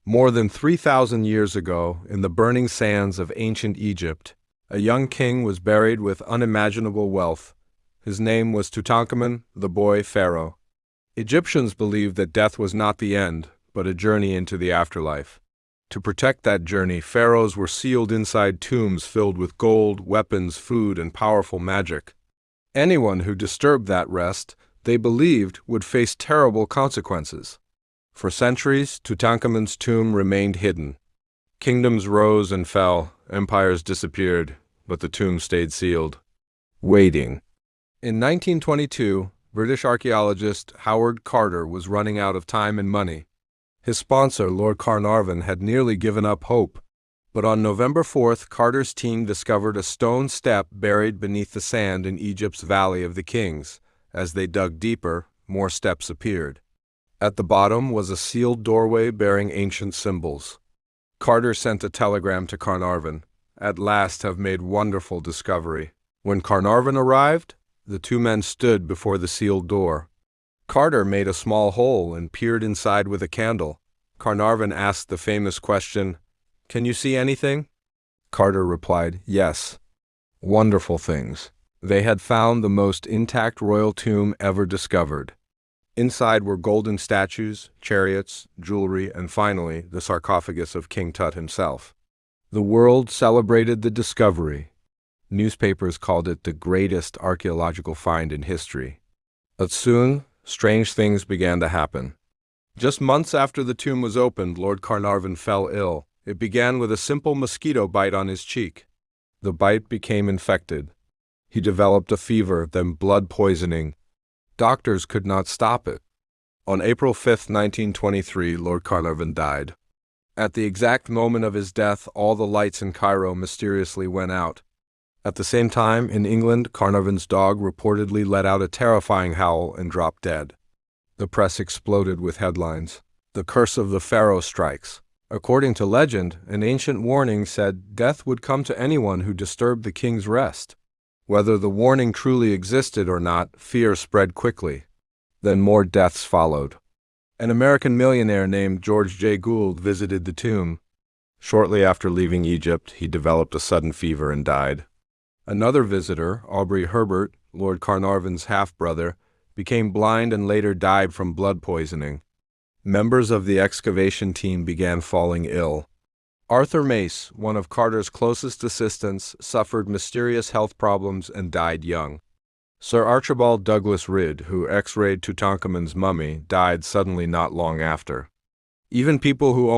More than 3,000 years ago, in the burning sands of ancient Egypt, a young king was buried with unimaginable wealth. His name was Tutankhamun, the boy pharaoh. Egyptians believed that death was not the end, but a journey into the afterlife. To protect that journey, pharaohs were sealed inside tombs filled with gold, weapons, food, and powerful magic. Anyone who disturbed that rest, they believed, would face terrible consequences. For centuries, Tutankhamun's tomb remained hidden. Kingdoms rose and fell, empires disappeared, but the tomb stayed sealed, waiting. In 1922, British archaeologist Howard Carter was running out of time and money. His sponsor, Lord Carnarvon, had nearly given up hope. But on November 4th, Carter's team discovered a stone step buried beneath the sand in Egypt's Valley of the Kings. As they dug deeper, more steps appeared. At the bottom was a sealed doorway bearing ancient symbols. Carter sent a telegram to Carnarvon. "At last have made wonderful discovery." When Carnarvon arrived, the two men stood before the sealed door. Carter made a small hole and peered inside with a candle. Carnarvon asked the famous question, "Can you see anything?" Carter replied, "Yes. Wonderful things." They had found the most intact royal tomb ever discovered. Inside were golden statues, chariots, jewelry, and finally, the sarcophagus of King Tut himself. The world celebrated the discovery. Newspapers called it the greatest archaeological find in history. But soon, strange things began to happen. Just months after the tomb was opened, Lord Carnarvon fell ill. It began with a simple mosquito bite on his cheek. The bite became infected. He developed a fever, then blood poisoning. Doctors could not stop it. On April 5, 1923, Lord Carnarvon died. At the exact moment of his death, all the lights in Cairo mysteriously went out. At the same time, in England, Carnarvon's dog reportedly let out a terrifying howl and dropped dead. The press exploded with headlines. "The curse of the pharaoh strikes." According to legend, an ancient warning said death would come to anyone who disturbed the king's rest. Whether the warning truly existed or not, fear spread quickly. Then more deaths followed. An American millionaire named George J. Gould visited the tomb. Shortly after leaving Egypt, he developed a sudden fever and died. Another visitor, Aubrey Herbert, Lord Carnarvon's half-brother, became blind and later died from blood poisoning. Members of the excavation team began falling ill. Arthur Mace, one of Carter's closest assistants, suffered mysterious health problems and died young. Sir Archibald Douglas Ridd, who x-rayed Tutankhamun's mummy, died suddenly not long after. Even people who